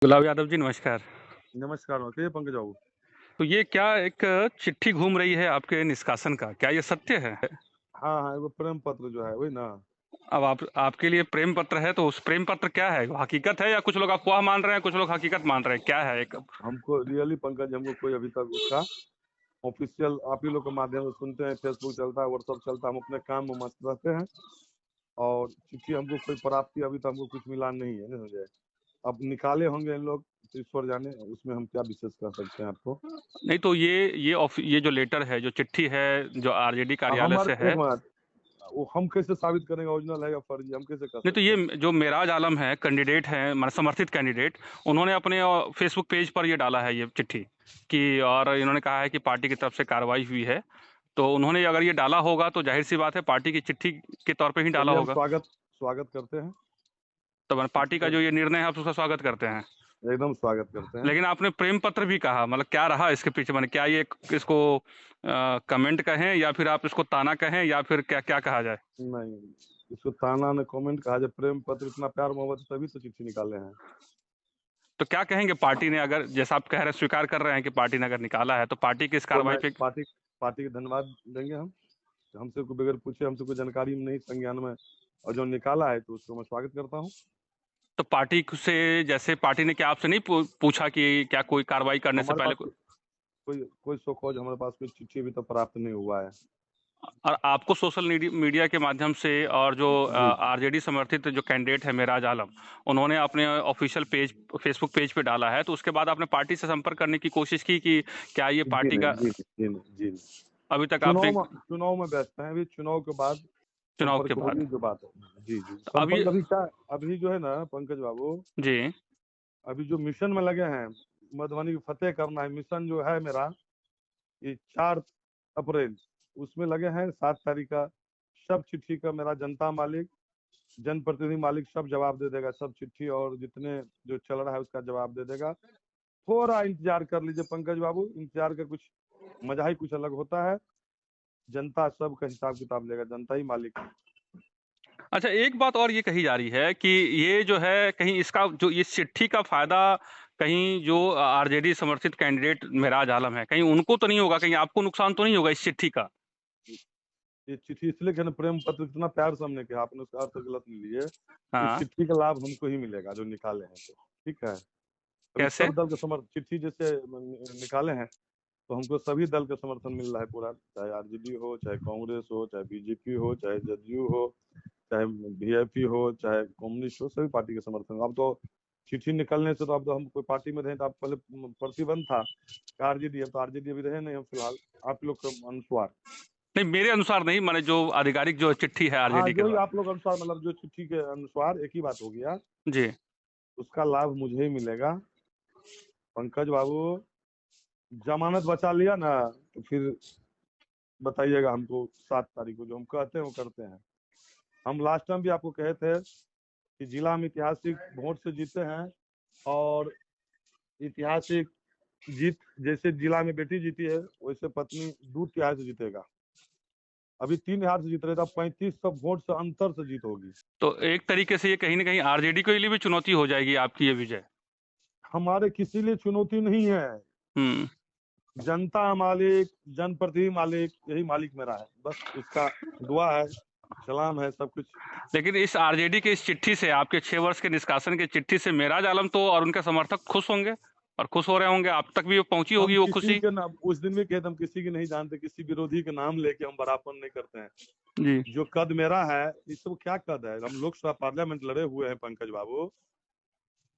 गुलाब यादव जी नमस्कार। नमस्कार, कहिए पंकज बाबू। तो ये क्या एक चिट्ठी घूम रही है आपके निष्कासन का, क्या ये सत्य है? हाँ हाँ, एगो प्रेम पत्र जो है वही ना। अब आपके लिए प्रेम पत्र है तो उस प्रेम पत्र क्या है, वो हकीकत है या कुछ लोग अफवाह मान रहे हैं, कुछ लोग हकीकत मान रहे हैं, क्या है एक? हमको रियली पंकज, हमको कोई अभी तक उसका ऑफिशियल आप ही लोग के माध्यम से सुनते हैं। फेसबुक चलता है, व्हाट्सअप चलता है, हम अपने काम में मस्त रहते हैं। और चिट्ठी हमको कोई प्राप्ति अभी तक हमको कुछ मिला नहीं है, नहीं समझे। अब निकाले होंगे इन लोग तो ईश्वर जाने, उसमें हम क्या विशेष कर सकते हैं आपको। नहीं तो ये जो लेटर है, जो चिट्ठी है, जो आरजेडी कार्यालय हमारे से एक है। मिनट, वो हम कैसे साबित करेंगे ओरिजिनल है या फर्जी, हम कैसे कर नहीं तो सकते हैं। ये जो मेराज आलम है, कैंडिडेट है, मतलब समर्थित कैंडिडेट, उन्होंने अपने फेसबुक पेज पर ये डाला है ये चिट्ठी कि, और इन्होंने कहा है कि पार्टी की तरफ से कार्रवाई हुई है। तो उन्होंने अगर ये डाला होगा तो जाहिर सी बात है पार्टी की चिट्ठी के तौर पे ही डाला चलिए, हम होगा। स्वागत स्वागत करते हैं। तो पार्टी का ठीक जो ये निर्णय है आप उसका स्वागत करते हैं। है, एकदम स्वागत करते हैं। लेकिन आपने प्रेम पत्र भी कहा, मतलब क्या रहा इसके पीछे, मैंने क्या ये इसको कमेंट कहें या फिर आप इसको ताना कहें या फिर क्या क्या कहा जाए? नहीं, इसको ताना ने कमेंट कहा, जब प्रेम पत्र इतना प्यार मोहब्बत है, तभी तो चिट्ठी निकाले हैं। तो क्या कहेंगे पार्टी ने, अगर जैसा आप कह रहे हैं स्वीकार कर रहे हैं कि पार्टी ने अगर निकाला है तो पार्टी की इस तो कार्रवाई मैं पे? पार्टी पार्टी को धन्यवाद देंगे हम। हमसे कोई बगैर पूछे, हमसे कोई जानकारी में नहीं, संज्ञान में, और जो निकाला है तो उसको मैं स्वागत करता हूँ। तो पार्टी से, जैसे पार्टी ने क्या आपसे नहीं पूछा कि क्या कोई कार्रवाई करने से हमारे पहले पास कोई कोई सो कॉज, हमारे पास कोई चिट्ठी अभी तक प्राप्त नहीं हुआ है। और आपको सोशल मीडिया के माध्यम से, और जो जी। आरजेडी समर्थित जो कैंडिडेट है मेराज आलम, उन्होंने अपने ऑफिशियल पेज, फेसबुक पेज पे डाला है, तो उसके बाद आपने पार्टी से संपर्क करने की कोशिश की कि क्या ये जी पार्टी नहीं, का? जी नहीं, जी नहीं, जी नहीं। अभी तक आपने? चुनाव में व्यस्त हैं, अभी चुनाव के बाद चुनाव के संपर्क बाद? होगी जो बात है। जी जी, तो अभी? संपर्क अभी क्या, अभी जो है ना पंकज बाबू, जी। अभी जो मिशन में लगे हैं, मधुबनी को फतेह करना है, मिशन जो है मेरा, ये 4 अप्रैल, उसमें लगे हैं। 7 तारीख का सब चिट्ठी का मेरा जनता मालिक, जनप्रतिनिधि मालिक सब जवाब दे देगा। सब चिट्ठी और जितने जो चल रहा है उसका जवाब दे देगा। थोड़ा इंतजार कर लीजिए पंकज बाबू, इंतजार का कुछ मजा ही कुछ अलग होता है। जनता सब का हिसाब किताब लेगा, जनता ही मालिक है। अच्छा, एक बात और ये कही जा रही है कि ये जो है, कहीं इसका जो ये चिट्ठी का फायदा, कहीं जो आरजेडी समर्थित कैंडिडेट मेराज आलम है, कहीं उनको तो नहीं होगा, कहीं आपको नुकसान तो नहीं होगा इस चिट्ठी का? ये चिट्ठी इसलिए कि प्रेम पत्र इतना प्यार से हमने किया, आपने उसका अर्थ गलत नहीं लिए। इस हाँ। चिट्ठी का लाभ हमको ही मिलेगा जो निकाले हैं तो। ठीक है। अभी कैसे? सब दल के समर्थ चिट्ठी जैसे निकाले हैं, तो हमको सभी दल का समर्थन मिल रहा है पूरा, चाहे आरजेडी हो, चाहे कांग्रेस हो, चाहे बीजेपी हो, चाहे जदयू हो, चाहे वीआईपी हो, चाहे कम्युनिस्ट हो, सभी पार्टी के समर्थन। अब तो चिट्ठी निकलने से तो अब तो हम कोई पार्टी में रहे तो आप पहले प्रतिबंध था आरजेडी, अब तो आरजेडी अभी रहे नहीं हम फिलहाल, आप लोग के अनुसार। नहीं, मेरे अनुसार नहीं, मैंने जो आधिकारिक जो चिट्ठी है हाँ, आरजेडी के जो ही द्वारा। आप लोग अनुसार, मतलब जो चिट्ठी के अनुसार एक ही बात हो गया, जी। उसका लाभ मुझे ही मिलेगा। पंकज बाबू, जमानत बचा लिया ना, तो फिर बताइएगा हमको। 7 तारीख को जो हम कहते हैं वो करते हैं। हम लास्ट टाइम भी आपको कहे थे कि जिला में ऐतिहासिक वोट से जीते हैं, और ऐतिहासिक जीत, जैसे जिला में बेटी जीती है वैसे पत्नी दूध के हाथ से जीतेगा। अभी 3 हाथ से जीत रहे थे, अब 3500 वोट से अंतर से जीत होगी। तो एक तरीके से ये कहीं ना कहीं आरजेडी के लिए भी चुनौती हो जाएगी आपकी ये विजय। हमारे किसी लिए चुनौती नहीं है। हम्म। जनता मालिक, जनप्रतिनिधि मालिक, यही मालिक मेरा है, बस उसका दुआ है, सलाम है, सब कुछ। लेकिन इस आरजेडी के इस चिट्ठी से, आपके 6 वर्ष के निष्कासन की चिट्ठी से मेराज आलम तो और उनके समर्थक खुश होंगे और खुश हो रहे होंगे, आप तक भी वो पहुंची हम होगी वो किसी खुशी। के नाम, उस दिन भी कहते हम किसी की नहीं जानते, किसी विरोधी के नाम लेके हम बड़ापन नहीं करते हैं। जी। जो कद मेरा है, इस सब क्या कद है, हम लोकसभा पार्लियामेंट लड़े हुए हैं पंकज बाबू,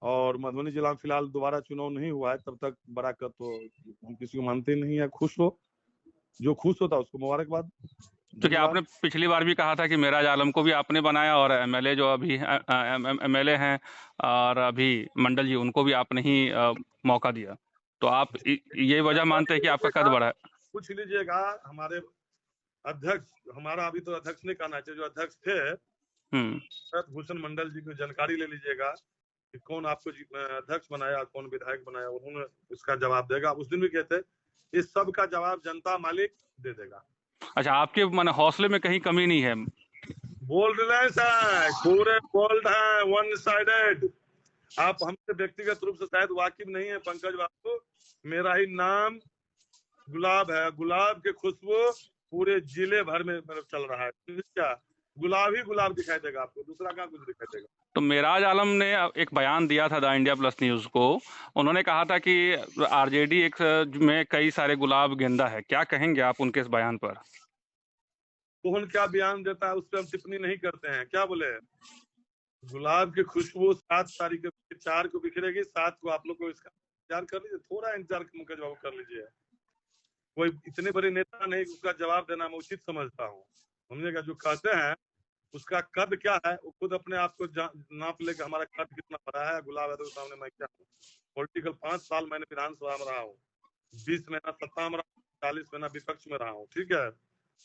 और मधुबनी जिला में फिलहाल दोबारा चुनाव नहीं हुआ है, तब तक बड़ा कद तो हम किसी को मानते नहीं है। खुश हो, जो खुश होता है उसको मुबारकबाद, तो क्या आपने धन्यवाद। पिछली बार भी कहा था कि मेराज आलम को भी आपने बनाया, और एमएलए जो अभी एमएलए हैं और अभी मंडल जी, उनको भी आपने ही मौका दिया, तो आप ये वजह मानते हैं कि आपका कद बढ़ा है? पूछ लीजिएगा हमारे अध्यक्ष, हमारा अभी तो अध्यक्ष नहीं कहना चाहिए, जो अध्यक्ष थे हम्म। शरद भूषण मंडल जी की जानकारी ले लीजिएगा कि कौन आपको अध्यक्ष बनाया, कौन विधायक बनाया, उन्होंने इसका जवाब देगा। उस दिन भी कहते इस सब का जवाब जनता मालिक दे देगा। अच्छा, आपके मन हौसले में कहीं कमी नहीं है? बोल्डनेस है, पूरे बोल्ड है, वन साइडेड। आप हमसे व्यक्तिगत रूप से शायद वाकिफ नहीं है पंकज बाबू, मेरा ही नाम गुलाब है। गुलाब की खुशबू पूरे जिले भर में मतलब चल रहा है। क्या गुलाब ही गुलाब दिखाई देगा आपको, दूसरा कहाँ कुछ दिखाई देगा। तो मेराज आलम ने एक बयान दिया था द इंडिया प्लस न्यूज को। उन्होंने कहा था कि आरजेडी एक में कई सारे गुलाब गेंदा है। क्या कहेंगे आप उनके इस बयान पर? कौन क्या बयान देता है उस पर हम टिप्पणी नहीं करते हैं। क्या बोले, गुलाब की खुशबू 7 तारीख को 4 को बिखरेगी, 7 को आप लोग को इसका इंतजार कर लीजिए, थोड़ा इंतजार पंकज बाबू कर लीजिए। कोई इतने बड़े नेता नहीं, उसका जवाब देना मैं उचित समझता हूँ। हमने जो कहते हैं उसका कद क्या है, वो खुद अपने आप को नाप ले कि हमारा कद कितना बड़ा है। गुलाब यादव के सामने मैं क्या हूँ। पॉलिटिकल 5 साल मैंने विधानसभा में रहा हूँ, 20 महीना सत्ता में रहा हूँ, 40 महीना विपक्ष में रहा हूँ, ठीक है।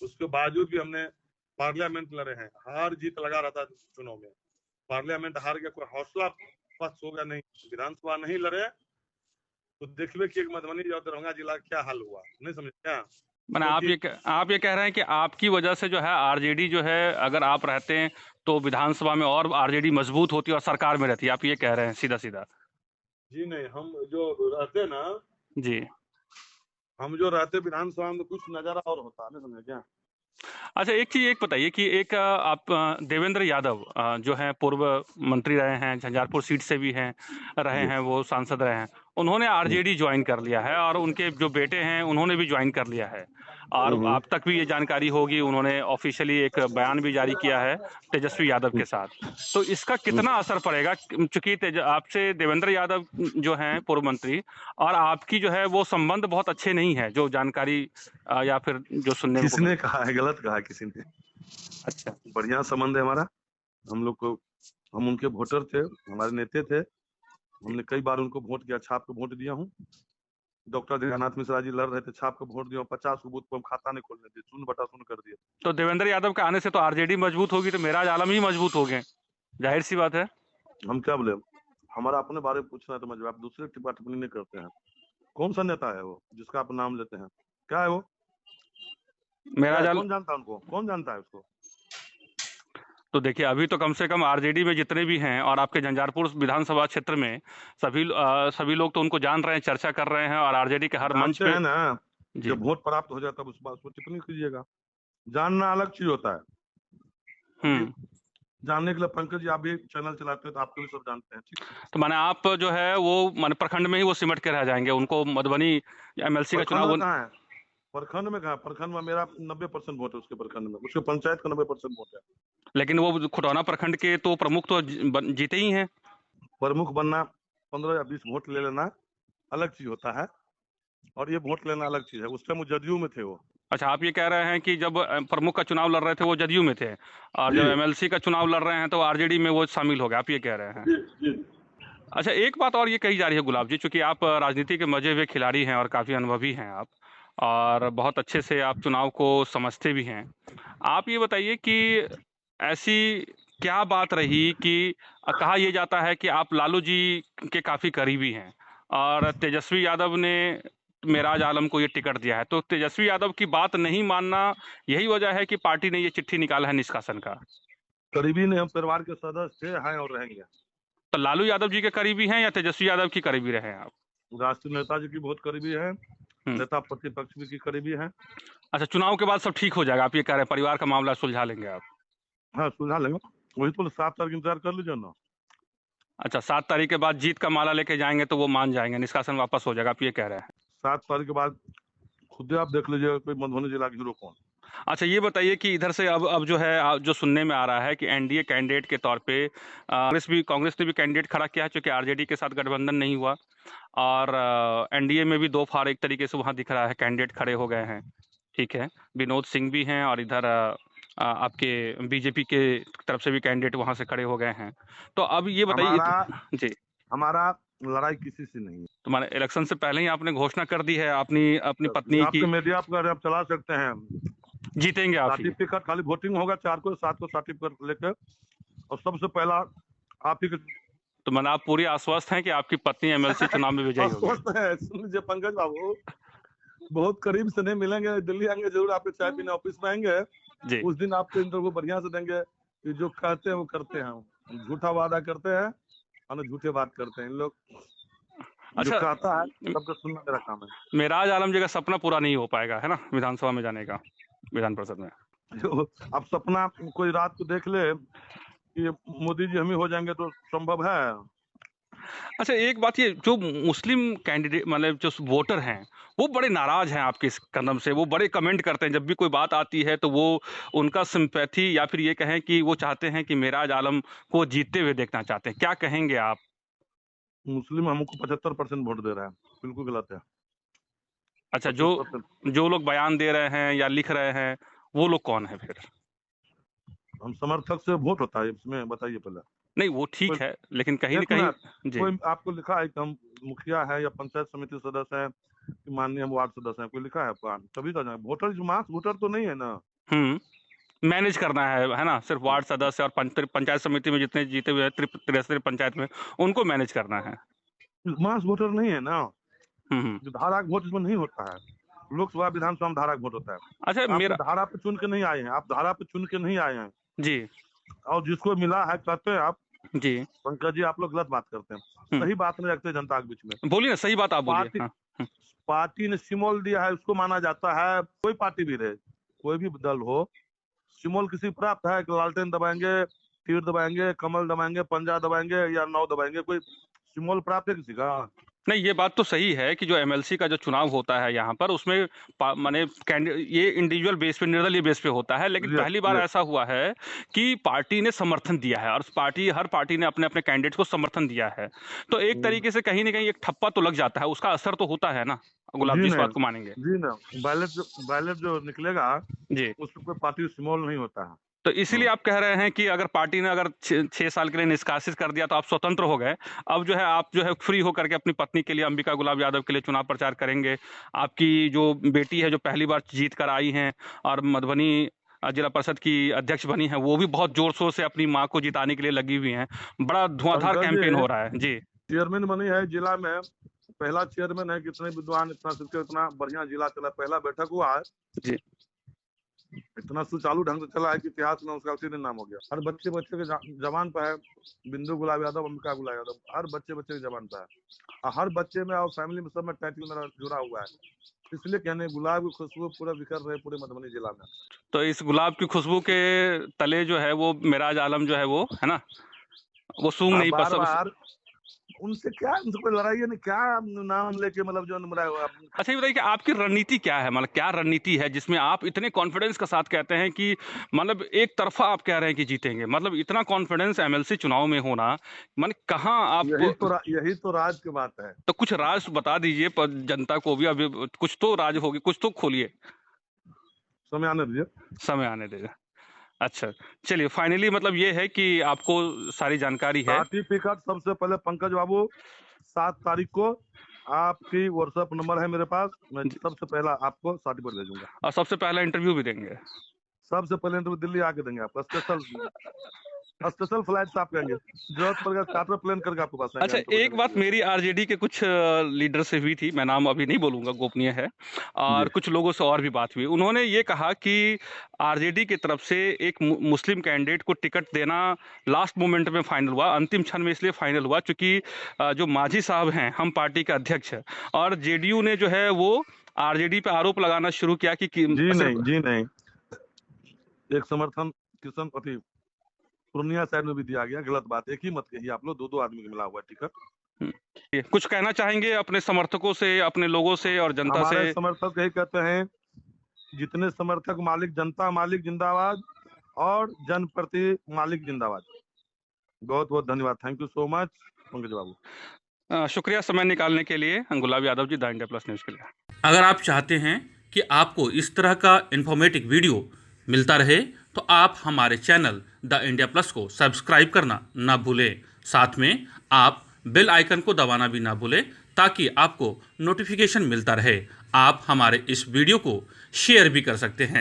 उसके बावजूद भी हमने पार्लियामेंट लड़े हैं, हार जीत लगा रहा था चुनाव में। पार्लियामेंट हार गया, कोई हौसला पस्त हो गया नहीं, विधानसभा नहीं लड़े तो देखिए कि एक मधुबनी और दरभंगा जिला क्या हाल हुआ, नहीं समझे क्या। मैंने आप ये कह रहे हैं कि आपकी वजह से जो है आरजेडी जो है, अगर आप रहते हैं तो विधानसभा में और आरजेडी मजबूत होती और सरकार में रहती, आप ये कह रहे हैं सीधा सीधा? जी नहीं, हम जो रहते ना, जी। हम जो रहते विधानसभा में कुछ नजारा और होता, नहीं समझे क्या। अच्छा, एक चीज एक बताइए कि एक आप देवेंद्र यादव जो हैं पूर्व मंत्री रहे हैं, झंझारपुर सीट से भी हैं, रहे हैं, वो सांसद रहे हैं। उन्होंने आरजेडी ज्वाइन कर लिया है और उनके जो बेटे हैं उन्होंने भी ज्वाइन कर लिया है। और आप तक भी ये जानकारी होगी, उन्होंने ऑफिशियली एक बयान भी जारी किया है तेजस्वी यादव के साथ। तो इसका कितना असर पड़ेगा, चूंकि आपसे देवेंद्र यादव जो हैं पूर्व मंत्री और आपकी जो है वो संबंध बहुत अच्छे नहीं है, जो जानकारी या फिर जो सुनने को किसने कहा है, गलत कहा है किसी ने। अच्छा, बढ़िया संबंध है हमारा, हम लोग को, हम उनके वोटर थे, हमारे नेता थे। हमने कई बार उनको वोट किया, छाप के वोट दिया हूँ। डॉक्टर जगन्नाथ मिश्रा जी लड़ रहे थे, छाप के वोट दिया, 50 बूथ पर हम खाता नहीं खोलने दिए, 0/0 कर दिए। तो देवेंद्र यादव के आने से तो आरजेडी मजबूत होगी, तो मेराज आलम ही मजबूत हो गए, जाहिर सी बात है। हम क्या बोले, हमारा अपने बारे में पूछना है तो मजबूत, दूसरे टिप्पणी नहीं करते हैं। कौन सा नेता है वो जिसका आप नाम लेते हैं, क्या है वो, क्या मेराज है, आलम कौन जानता है उनको, कौन जानता है उसको। तो देखिए, अभी तो कम से कम आरजेडी में जितने भी हैं और आपके झंझारपुर विधानसभा क्षेत्र में सभी लोग तो उनको जान रहे हैं, चर्चा कर रहे हैं और आरजेडी के हर मंच जानते पे। हैं ना, जी। जब वोट प्राप्त हो जाता है उस बात को टिप्पणी कीजिएगा। जानना अलग चीज होता है। अभी हम्म। जानने के लिए पंकज जी आप भी चैनल चलाते हैं तो आपको भी सब जानते हैं, ठीक। तो माने आप जो है वो माने प्रखंड में ही वो सिमट के रह जाएंगे, उनको मधुबनी एमएलसी का प्रखंड चुनाव में कहाँ है, प्रखंड में कहा, प्रखंड में मेरा 90% वोट है उसके प्रखंड में, उसके पंचायत का 90% वोट है। लेकिन वो खुटौना प्रखंड के तो प्रमुख तो जीते ही हैं। प्रमुख बनना 15 या 20 वोट ले लेना अलग चीज होता है, और ये वोट लेना अलग चीज है। उस टाइम वो जदयू में थे वो। अच्छा, आप ये कह रहे हैं कि जब प्रमुख का चुनाव लड़ रहे थे वो जदयू में थे और जी जब एमएलसी का चुनाव लड़ रहे हैं तो आरजेडी में वो शामिल हो गए, आप ये कह रहे हैं? जी जी। अच्छा, एक बात और ये कही जा रही है गुलाब जी, चूंकि आप राजनीति के मजे हुए खिलाड़ी हैं और काफ़ी अनुभवी हैं आप, और बहुत अच्छे से आप चुनाव को समझते भी हैं। आप ये बताइए कि ऐसी क्या बात रही कि कहा यह जाता है कि आप लालू जी के काफ़ी करीबी हैं और तेजस्वी यादव ने मेराज आलम को ये टिकट दिया है, तो तेजस्वी यादव की बात नहीं मानना यही वजह है कि पार्टी ने ये चिट्ठी निकाला है निष्कासन का? करीबी ने, हम परिवार के सदस्य थे, हैं और रहेंगे। तो लालू यादव जी के करीबी हैं या तेजस्वी यादव की करीबी रहे हैं आप? राष्ट्रीय नेता जी की बहुत करीबी है, हम्म। नेता प्रतिपक्ष भी की करीबी है। अच्छा, चुनाव के बाद सब ठीक हो जाएगा, आप ये कह रहे हैं, परिवार का मामला सुलझा लेंगे आप? हाँ सुलझा लेंगे, वही तो 7 तारीख इंतजार कर लीजिए ना। अच्छा, 7 तारीख के बाद जीत का माला लेके जाएंगे तो वो मान जाएंगे, निष्कासन वापस हो जाएगा, आप ये कह रहे हैं? 7 तारीख के बाद खुद ही आप देख लीजिए कोई मधुबनी जिला की हीरो कौन। अच्छा, ये बताइए कि इधर से अब जो है जो सुनने में आ रहा है कि एनडीए कैंडिडेट के तौर पे कांग्रेस ने भी कैंडिडेट खड़ा किया है, क्योंकि आरजेडी के साथ गठबंधन नहीं हुआ, और एनडीए में भी 2 फाड़ एक तरीके से वहाँ दिख रहा है, कैंडिडेट खड़े हो गए हैं। ठीक है, विनोद सिंह भी हैं और इधर आपके बीजेपी के तरफ से भी कैंडिडेट वहाँ से खड़े हो गए हैं। तो अब ये बताइए हमारा जी। हमारा लड़ाई किसी से नहीं है। तुम्हारे इलेक्शन से पहले ही आपने घोषणा कर दी है अपनी अपनी पत्नी की, आपके मीडिया पर आप चला सकते हैं, जीतेंगे आप ही। सर्टिफिकेट खाली वोटिंग होगा, 4 को 7 को सर्टिफिकेट लेकर, और सबसे पहला आप ही के। तो मैंने आप पूरी आश्वस्त हैं कि आपकी पत्नी एमएलसी चुनाव में विजयी होगी? आश्वस्त है, सुन लीजिए पंकज बाबू, बहुत करीब से नहीं मिलेंगे, दिल्ली आएंगे जरूर, आपके चाय पीने ऑफिस में आएंगे जी। उस दिन आपको इंटरव्यू बढ़िया से देंगे कि जो कहते हैं वो करते हैं, हम झूठा वादा करते हैं झूठे बात करते हैं इन लोग। जो अच्छा, कहता है सबका सुनना मेरा काम है। मेराज आलम जी का सपना पूरा नहीं हो पाएगा, है ना, विधानसभा में जाने का, विधान परिषद में। जो अब सपना कोई रात को देख ले कि मोदी जी हम ही हो जाएंगे तो संभव है? अच्छा, एक बात, ये जो मुस्लिम कैंडिडेट मतलब जो वोटर हैं, वो बड़े नाराज हैं आपके इस कदम से। वो बड़े कमेंट करते हैं जब भी कोई बात आती है, तो वो उनका सिंपैथी, या फिर ये कहें कि वो चाहते हैं कि मेराज आलम को जीतते हुए देखना चाहते हैं। क्या कहेंगे आप? मुस्लिम हमको 75% वोट दे रहा है, बिल्कुल गलत है। अच्छा, 25% जो लोग बयान दे रहे हैं या लिख रहे हैं, वो लोग कौन है फिर? हम समर्थक से वोट होता है इसमें, बताइए पहले। नहीं, वो ठीक कोई है, लेकिन कहीं न एक कहीं। मिनट, जी। कोई आपको लिखा है कि हम मुखिया है या पंचायत समिति सदस्य है कि माननीय हम वार्ड सदस्य हैं, कोई लिखा है आपका? तभी तो वोटर जो मास वोटर तो नहीं है ना। मैनेज करना है ना? सिर्फ वार्ड सदस्य और पंचायत समिति में जितने जीते हुए हैं, त्रिस्तरीय पंचायत में, उनको मैनेज करना है। मास वोटर नहीं है ना। हम्म। जो धारा वोट इसमें नहीं होता है। लोकसभा विधानसभा में धारा वोट होता है। अच्छा, आप मेरा। धारा पे चुन के नहीं आए हैं, आप धारा पे चुन के नहीं आए हैं। जी। और जिसको मिला है कहते हैं आप, जी। पंकज जी आप लोग गलत बात करते हैं, सही बात नहीं रखते जनता के बीच में। बोलिए ना, सही बात आप बोलिए। पार्टी हाँ। पार्टी ने सिमोल दिया है, उसको माना जाता है। कोई पार्टी भी रहे, कोई भी दल हो, सिमोल किसी प्राप्त है कि लालटेन दबाएंगे, तीर दबाएंगे, कमल दबाएंगे, पंजा दबाएंगे या नौ दबाएंगे? कोई सिमोल प्राप्त है किसी का? नहीं, ये बात तो सही है कि जो एमएलसी का जो चुनाव होता है यहाँ पर, उसमें माने ये इंडिविजुअल बेस पे, निर्दलीय बेस पे होता है। लेकिन यस पहली बार यस। ऐसा हुआ है कि पार्टी ने समर्थन दिया है, और हर पार्टी ने अपने अपने कैंडिडेट को समर्थन दिया है। तो एक तरीके से कहीं ना कहीं एक ठप्पा तो लग जाता है, उसका असर तो होता है ना। गुलाब जी जी इस नहीं, बात को मानेंगे? जी ना। बैलेट जो निकलेगा जी। उसमें कोई पार्टी सिमोल नहीं होता है। तो इसीलिए हाँ। आप कह रहे हैं कि अगर पार्टी ने अगर 6 साल के लिए निष्कासित कर दिया, तो आप स्वतंत्र हो गए। अब जो है आप जो है फ्री होकर के अपनी पत्नी के लिए, अंबिका गुलाब यादव के लिए चुनाव प्रचार करेंगे। आपकी जो बेटी है, जो पहली बार जीत कर आई हैं और मधुबनी जिला परिषद की अध्यक्ष बनी है, वो भी बहुत जोर शोर से अपनी माँ को जिताने के लिए लगी हुई हैं। बड़ा धुआंधार पंकज कैंपेन जी हो रहा है। जी। चेयरमैन बनी है जिला में, पहला चेयरमैन है, कितने विद्वान, इतना शिक्षक, इतना बढ़िया जिला चला, पहला बैठक हुआ है, जी। इतना सुचारू ढंग से चला है कि इतिहास में उसका उसी दिन नाम हो गया। हर बच्चे बच्चे के जबान पर है बिंदु गुलाब यादव, अंबिका गुलाब यादव, हर बच्चे बच्चे के जबान पर है। और हर बच्चे में और फैमिली में सब में टाइटल मेरा जुड़ा हुआ है। इसलिए कहने गुलाब की खुशबू पूरा बिखर रहे पूरे मधुबनी जिला में। तो इस गुलाब की खुशबू के तले जो है वो मेराज आलम जो है वो, है ना, वो सूंघ नहीं बार पसंद। बार उनसे क्या, उनसे कोई लड़ाई है नहीं, क्या नाम लेके मतलब जो मेरा। अच्छा, ये बताइए कि आपकी रणनीति क्या है? मतलब क्या रणनीति है जिसमें आप इतने कॉन्फिडेंस के साथ कहते हैं कि मतलब एक तरफा आप कह रहे हैं कि जीतेंगे? मतलब इतना कॉन्फिडेंस एमएलसी चुनाव में होना, मतलब कहाँ आप? यही तो राज की बात है। तो कुछ राज बता दीजिए पर जनता को भी, अभी कुछ तो राज होगी, कुछ तो खोलिए। समय आने दीजिए। समय आने देगा। अच्छा, चलिए, फाइनली मतलब ये है कि आपको सारी जानकारी है। सर्टिफिकेट सबसे पहले पंकज बाबू 7 तारीख को आपकी व्हाट्सएप नंबर है मेरे पास, मैं सबसे पहला आपको सर्टिफिकेट भेजूंगा। और सबसे पहला इंटरव्यू भी देंगे। सबसे पहले इंटरव्यू दिल्ली आके देंगे आपको, स्पेशल फ्लाइट से आप कहेंगे, जरूरत पड़ेगा चार्टर प्लेन करके आपके पास आएंगे अच्छा, हमको एक बचाने बात के लिए। मेरी आरजेडी के कुछ लीडर से हुई थी, मैं नाम अभी नहीं बोलूंगा, गोपनीय है। और जी कुछ लोगों से और भी बात हुई। उन्होंने ये कहा कि आरजेडी की तरफ से एक मुस्लिम कैंडिडेट को टिकट देना लास्ट मोमेंट में फाइनल हुआ, अंतिम क्षण में इसलिए फाइनल हुआ क्योंकि जो मांझी साहब हैं, हम पार्टी के अध्यक्ष हैं, और जेडीयू ने जो है वो आरजेडी पे आरोप लगाना शुरू किया कि जी सिर्फ। नहीं, जी नहीं, एक समर्थन किशन अति पूर्णिया साइड में भी दिया गया, गलत बात। एक ही मत कही आप लोग, दो आदमी को मिला हुआ है टिकट। कुछ कहना चाहेंगे अपने समर्थकों से, अपने लोगों से और जनता से? हमारे समर्थक यही कहते हैं, जितने समर्थक मालिक, जनता मालिक जिंदाबाद और जनप्रति मालिक जिंदाबाद। बहुत बहुत धन्यवाद, thank you so much Pankaj Babu. शुक्रिया समय निकालने के लिए Gulab Yadav ji, the India Plus News के लिए। अगर आप चाहते हैं कि आपको इस तरह का इन्फॉर्मेटिव वीडियो मिलता रहे, तो आप हमारे चैनल द इंडिया प्लस को सब्सक्राइब करना ना भूलें। साथ में आप बेल आइकन को दबाना भी ना भूलें, ताकि आपको नोटिफिकेशन मिलता रहे। आप हमारे इस वीडियो को शेयर भी कर सकते हैं।